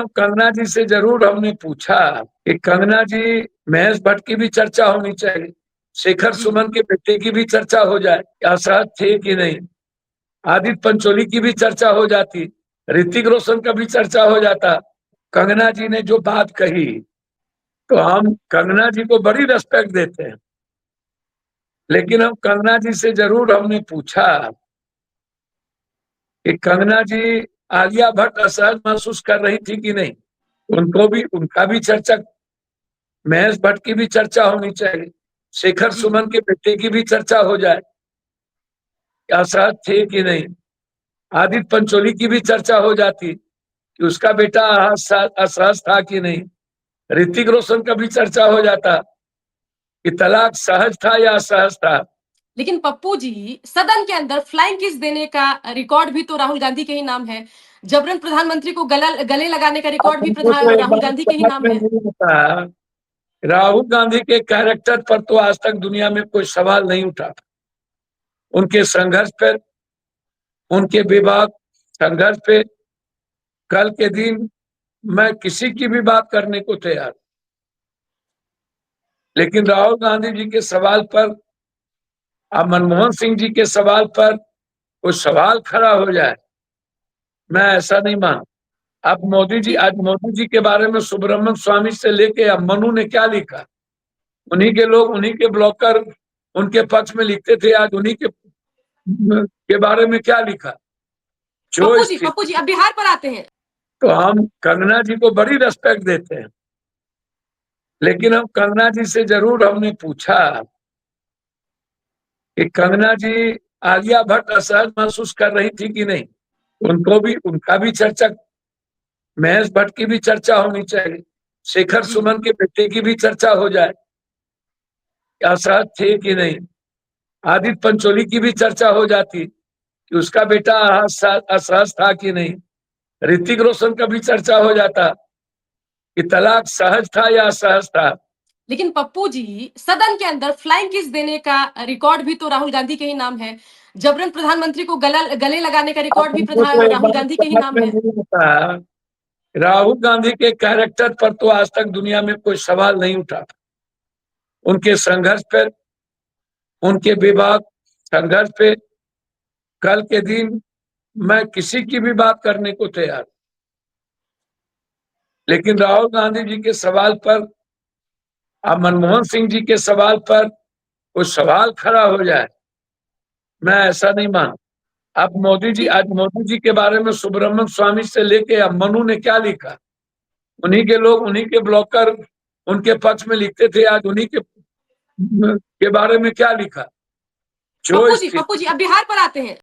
कंगना जी से जरूर हमने पूछा कि कंगना जी, महेश भट्ट की भी चर्चा होनी चाहिए, शेखर सुमन के बेटे की भी चर्चा हो जाए, क्या सहज थे कि नहीं, आदित्य पंचोली की भी चर्चा हो जाती, ऋतिक रोशन का भी चर्चा हो जाता। कंगना जी ने जो बात कही, तो हम कंगना जी को बड़ी रेस्पेक्ट देते हैं, लेकिन हम कंगना जी से जरूर हमने पूछा कि कंगना जी आलिया भट्ट असहज महसूस कर रही थी कि नहीं, उनको भी, उनका भी चर्चा, महेश भट्ट की भी चर्चा होनी चाहिए, शेखर सुमन के बेटे की भी चर्चा हो जाए, क्या सहज थे कि नहीं, आदित्य पंचोली की भी चर्चा हो जाती कि उसका बेटा असहज था कि नहीं, ऋतिक रोशन का भी चर्चा हो जाता कि तलाक सहज था या असहज था। लेकिन पप्पू जी, सदन के अंदर फ्लाइंग किस देने का रिकॉर्ड भी तो राहुल गांधी के ही नाम है। जबरन प्रधानमंत्री को गले लगाने का रिकॉर्ड भी राहुल गांधी के ही नाम है। राहुल गांधी के कैरेक्टर पर तो आज तक दुनिया में कोई सवाल नहीं उठा, उनके संघर्ष पर, उनके विभाग संघर्ष पे कल के दिन मैं किसी की भी बात करने को तैयार, लेकिन राहुल गांधी जी के सवाल पर, अब मनमोहन सिंह जी के सवाल पर कोई सवाल खड़ा हो जाए, मैं ऐसा नहीं मान। अब मोदी जी, आज मोदी जी के बारे में सुब्रमण्यम स्वामी से लेके अब मनु ने क्या लिखा, उन्हीं के लोग, उन्हीं के ब्लॉकर उनके पक्ष में लिखते थे, आज उन्हीं के बारे में क्या लिखा। जो पप्पू जी अब बिहार पर आते हैं, तो हम कंगना जी को बड़ी रेस्पेक्ट देते हैं, लेकिन हम कंगना जी से जरूर हमने पूछा कि कंगना जी आलिया भट्ट असहज महसूस कर रही थी कि नहीं, उनको भी, उनका भी चर्चा, महेश भट्ट की भी चर्चा होनी चाहिए, शेखर सुमन के बेटे की भी चर्चा हो जाए, क्या सहज थे कि नहीं, आदित्य पंचोली की भी चर्चा हो जाती कि उसका बेटा असहज था कि नहीं, ऋतिक रोशन का भी चर्चा हो जाता कि तलाक सहज था या असहज था। लेकिन पप्पू जी, सदन के अंदर फ्लाइंग किस देने का रिकॉर्ड भी तो राहुल गांधी के ही नाम है। जबरन प्रधानमंत्री को गले लगाने का रिकॉर्ड भी राहुल गांधी के ही नाम है। राहुल गांधी के कैरेक्टर पर तो आज तक दुनिया में कोई सवाल नहीं उठा, उनके संघर्ष पर, उनके विभाग संघर्ष पे कल के दिन मैं किसी की भी बात करने को तैयार, लेकिन राहुल गांधी जी के सवाल पर, अब मनमोहन सिंह जी के सवाल पर कोई सवाल खड़ा हो जाए, मैं ऐसा नहीं मान। अब मोदी जी, आज मोदी जी के बारे में सुब्रमण्यम स्वामी से लेके अब मनु ने क्या लिखा, उन्हीं के लोग, उन्हीं के ब्लॉकर उनके पक्ष में लिखते थे, आज उन्हीं के बारे में क्या लिखा। जो पप्पू जी अब बिहार पर आते हैं,